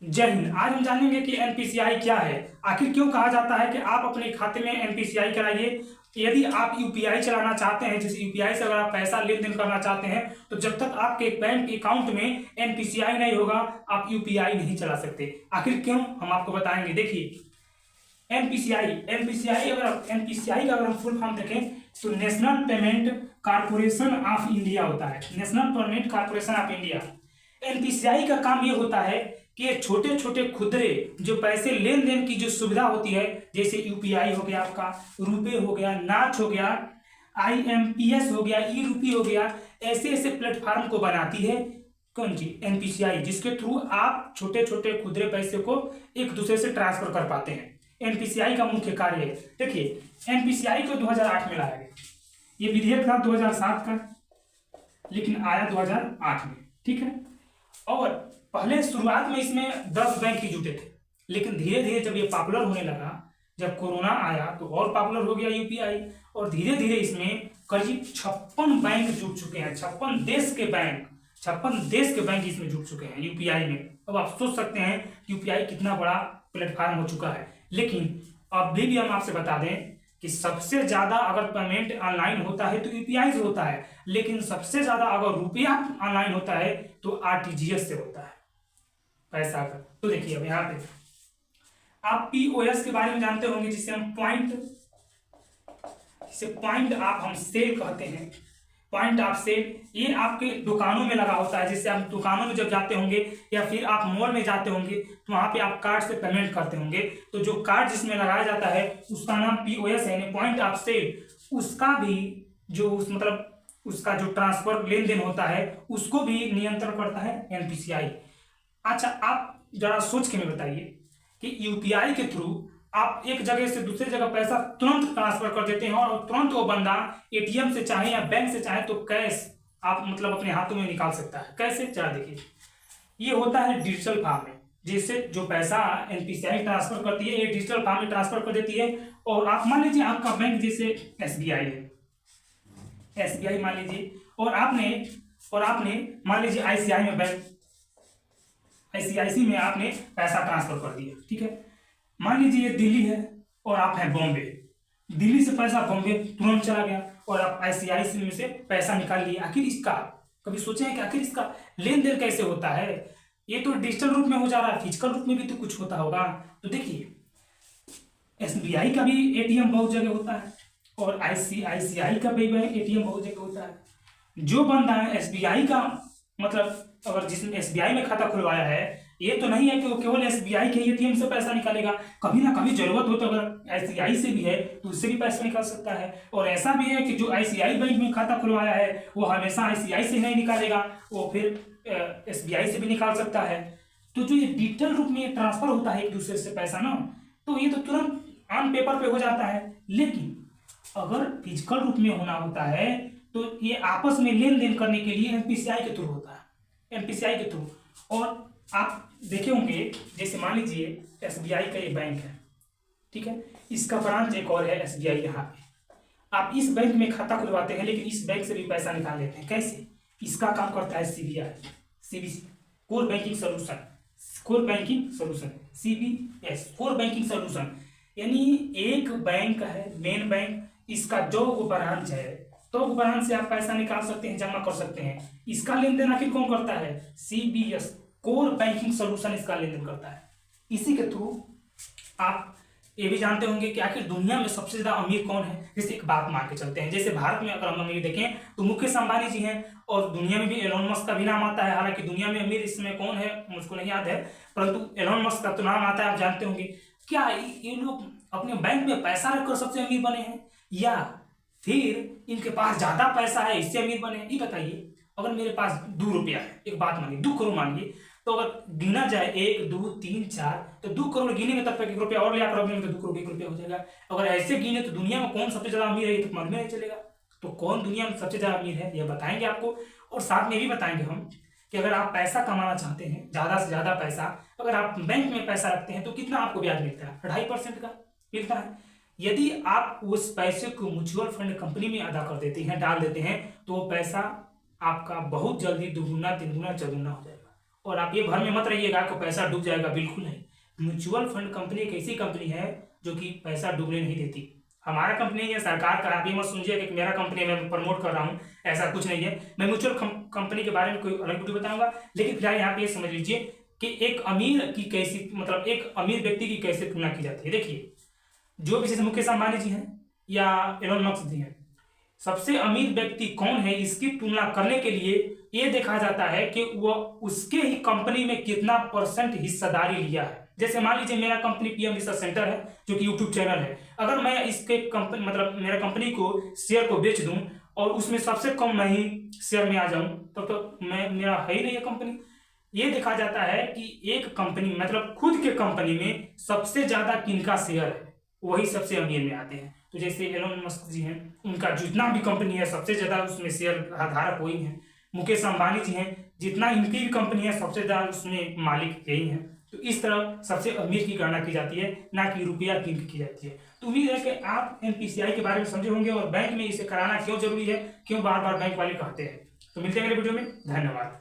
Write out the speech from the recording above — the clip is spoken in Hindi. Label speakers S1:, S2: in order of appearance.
S1: जय हिंद। आज हम जानेंगे कि एनपीसीआई क्या है, आखिर क्यों कहा जाता है कि आप अपने खाते में एनपीसीआई कराइए। यदि आप यूपीआई चलाना चाहते हैं, जैसे यूपीआई से अगर आप पैसा लेन देन करना चाहते हैं, तो जब तक आपके बैंक अकाउंट में एनपीसीआई नहीं होगा आप यूपीआई नहीं चला सकते। आखिर क्यों, हम आपको बताएंगे। देखिए एनपीसीआई एनपीसीआई अगर एनपीसीआई का अगर हम फुल फॉर्म देखें तो national payment corporation of India होता है। National payment corporation of India. NPCI का काम ये होता है कि ये छोटे छोटे खुदरे जो पैसे लेन देन की जो सुविधा होती है, जैसे यूपीआई हो गया, आपका रुपए हो गया, नाच हो गया, आईएमपीएस हो गया, ई रूपी हो गया, ऐसे ऐसे प्लेटफॉर्म को बनाती है कौन सी, एनपीसीआई, जिसके थ्रू आप छोटे छोटे खुदरे पैसे को एक दूसरे से ट्रांसफर कर पाते हैं। एनपीसीआई का मुख्य कार्य है। देखिए एनपीसीआई को 2008 में लाया गया। ये विधेयक था 2007 का, लेकिन आया 2008 में, ठीक है। और पहले शुरुआत में इसमें 10 बैंक ही जुटे थे, लेकिन धीरे धीरे जब ये पॉपुलर होने लगा, जब कोरोना आया तो और पॉपुलर हो गया यूपीआई, और धीरे धीरे इसमें करीब 56 बैंक जुट चुके हैं। 56 देश के बैंक इसमें जुट चुके हैं यूपीआई में। अब आप सोच सकते हैं यूपीआई कितना बड़ा प्लेटफॉर्म हो चुका है। लेकिन अभी भी हम आपसे बता दें कि सबसे ज्यादा अगर पेमेंट ऑनलाइन होता है तो यूपीआई से होता है, लेकिन सबसे ज्यादा अगर रुपया ऑनलाइन होता है तो आरटीजीएस से होता है पैसा का। तो देखिए अब यहाँ पे आप पीओएस के बारे में जानते होंगे, जिसे पॉइंट आप हम सेल कहते हैं। पॉइंट ऑफ सेल, ये आपके दुकानों में लगा होता है। जैसे आप दुकानों में जब जाते होंगे या फिर आप मॉल में जाते होंगे तो वहां पे आप कार्ड से पेमेंट करते होंगे, तो जो कार्ड जिसमें लगाया जाता है उसका नाम पीओएस है, पॉइंट ऑफ सेल। उसका भी जो मतलब उसका जो ट्रांसफर लेन देन होता है उसको भी नियंत्रण करता है एनपीसीआई। अच्छा, आप जरा सोच के मैं बताइए कि यूपीआई के थ्रू आप एक जगह से दूसरे जगह पैसा तुरंत ट्रांसफर कर देते हैं, और तुरंत वो बंदा एटीएम से चाहे या बैंक से चाहे तो कैश आप मतलब अपने हाथों में निकाल सकता है। कैसे, चला देखिए। ये होता है डिजिटल फॉर्म में, जिससे जो पैसा एनपीसीआई ट्रांसफर करती है ये डिजिटल फॉर्म में ट्रांसफर कर देती है। और आप मान लीजिए आपका बैंक जैसे एसबीआई है, एसबीआई मान लीजिए, और आपने मान लीजिए आईसीआई में बैंक, आईसीआईसी में आपने पैसा ट्रांसफर कर दिया, ठीक है। मान लीजिए ये दिल्ली है और आप हैं बॉम्बे, दिल्ली से पैसा बॉम्बे तुरंत चला गया और आप आईसीआईसी में से पैसा निकाल लिए। आखिर इसका कभी सोचे हैं कि आखिर इसका लेन देन कैसे होता है? ये तो डिजिटल रूप में हो जा रहा है, फिजिकल रूप में भी तो कुछ होता होगा। तो देखिए एसबीआई का भी एटीएम बहुत जगह होता है और आईसीआईसीआई का भी एटीएम बहुत जगह होता है। जो बंदा है एसबीआई का मतलब अगर जिसने एसबीआई में खाता खुलवाया है, ये तो नहीं है कि वो केवल एसबीआई के एटीएम से पैसा निकालेगा। कभी ना कभी जरूरत हो तो अगर आईसीआई से भी है तो उससे भी पैसा निकाल सकता है। और ऐसा भी है कि जो आईसीआई बैंक में खाता खुलवाया है वो हमेशा आईसीआई से नहीं निकालेगा, वो फिर एसबीआई से भी निकाल सकता है। तो जो ये डिजिटल रूप में ट्रांसफर होता है एक दूसरे से पैसा ना, तो ये तो तुरंत ऑन पेपर पे हो जाता है। लेकिन अगर फिजिकल रूप में होना होता है तो ये आपस में लेन देन करने के लिए एनपीसीआई के थ्रू होता है, एनपीसीआई के थ्रू। और आप देखे होंगे जैसे मान लीजिए एसबीआई का ये बैंक है, ठीक है, इसका ब्रांच एक और है एसबीआई यहाँ पे। आप इस बैंक में खाता खुलवाते हैं लेकिन इस बैंक से भी पैसा निकाल लेते हैं। कैसे? इसका काम करता है CBC, core banking solution, CBS, core banking solution. यानी एक बैंक है मेन बैंक, इसका जो ब्रांच है तो ब्रांच से आप पैसा निकाल सकते हैं, जमा कर सकते हैं। इसका लेन देन आखिर कौन करता है? सीबीएस, कोर बैंकिंग सोल्यूशन इसका लेन देन करता है। इसी के थ्रू आप ये भी जानते होंगे कि आखिर दुनिया में सबसे ज्यादा अमीर कौन है। जैसे एक बात मान के चलते हैं, जैसे भारत में अगर हम अमीर देखें तो मुकेश अंबानी जी हैं, और दुनिया में भी एलोन मस्क का भी नाम आता है। हालांकि दुनिया में अमीर इस समय कौन है मुझको नहीं याद है, परंतु एलोन मस्क का तो नाम आता है, आप जानते होंगे। क्या ये लोग अपने बैंक में पैसा रखकर सबसे अमीर बने हैं, या फिर इनके पास ज्यादा पैसा है इससे अमीर बने? ये बताइए। अगर मेरे पास 2 रुपया है, एक बात मानिए 2 करोड़ मानिए, तो अगर गिना जाए 1 2 3 4 तो 2 करोड़ गिनेंगे तब तक 1 रुपया और ले आकर रखेंगे तो 2 करोड़ 1 रुपया हो जाएगा। अगर ऐसे गिने तो दुनिया में कौन सबसे ज्यादा अमीर है ये तो मालूम नहीं चलेगा। तो कौन दुनिया में सबसे ज्यादा अमीर है यह बताएंगे आपको, और साथ में भी बताएंगे हम कि अगर आप पैसा कमाना चाहते हैं ज्यादा से ज्यादा पैसा, अगर आप बैंक में पैसा रखते हैं तो कितना आपको ब्याज मिलता है? 2.5% का मिलता है। यदि आप उस पैसे को म्यूचुअल फंड कंपनी में अदा कर देते हैं, डाल देते हैं, तो वो पैसा आपका बहुत जल्दी 2 गुना 3 गुना 4 गुना हो जाएगा। और आप ये भर में मत रहिएगा आपको पैसा डूब जाएगा, बिल्कुल नहीं। म्यूचुअल फंड कंपनी एक ऐसी कंपनी है जो कि पैसा डूबने नहीं देती। हमारा कंपनी है, सरकार का। आप ये मत समझिए कि मेरा कंपनी है, मैं प्रमोट कर रहा हूँ, ऐसा कुछ नहीं है। मैं म्यूचुअल कंपनी के बारे में कोई अलग वीडियो बताऊंगा, लेकिन फिलहाल यहाँ पे ये समझ लीजिए कि एक अमीर की कैसी, मतलब एक अमीर व्यक्ति की कैसे तुलना की जाती है। देखिए, जो विशेष मुकेश अंबानी जी हैं या एलोन मस्क जी हैं, सबसे अमीर व्यक्ति कौन है इसकी तुलना करने के लिए ये देखा जाता है कि वह उसके ही कंपनी में कितना % हिस्सेदारी लिया है। जैसे मान लीजिए मेरा कंपनी पीएम रिसर्च सेंटर है, जो कि यूट्यूब चैनल है। अगर मैं इसके कंपनी, मतलब मेरा कंपनी को शेयर को बेच दूं और उसमें सबसे कम मैं ही शेयर में आ जाऊं, तब तो मैं, मेरा है ही नहीं है कंपनी। ये देखा जाता है कि एक कंपनी, मतलब खुद के कंपनी में सबसे ज्यादा किनका शेयर है, वही सबसे अमीर में आते हैं। तो जैसे एलोन मस्क जी हैं, उनका जितना भी कंपनी है सबसे ज्यादा उसमें शेयर धारक वही हैं। मुकेश अंबानी जी हैं, जितना इनकी भी कंपनी है सबसे ज्यादा उसमें मालिक यही हैं। तो इस तरह सबसे अमीर की गणना की जाती है, ना कि रुपया की जाती है। तो उम्मीद है कि आप एनपीसीआई के बारे में समझे होंगे और बैंक में इसे कराना क्यों जरूरी है, क्यों बार बार बैंक वाले कहते हैं। तो मिलते हैं अगले वीडियो में, धन्यवाद।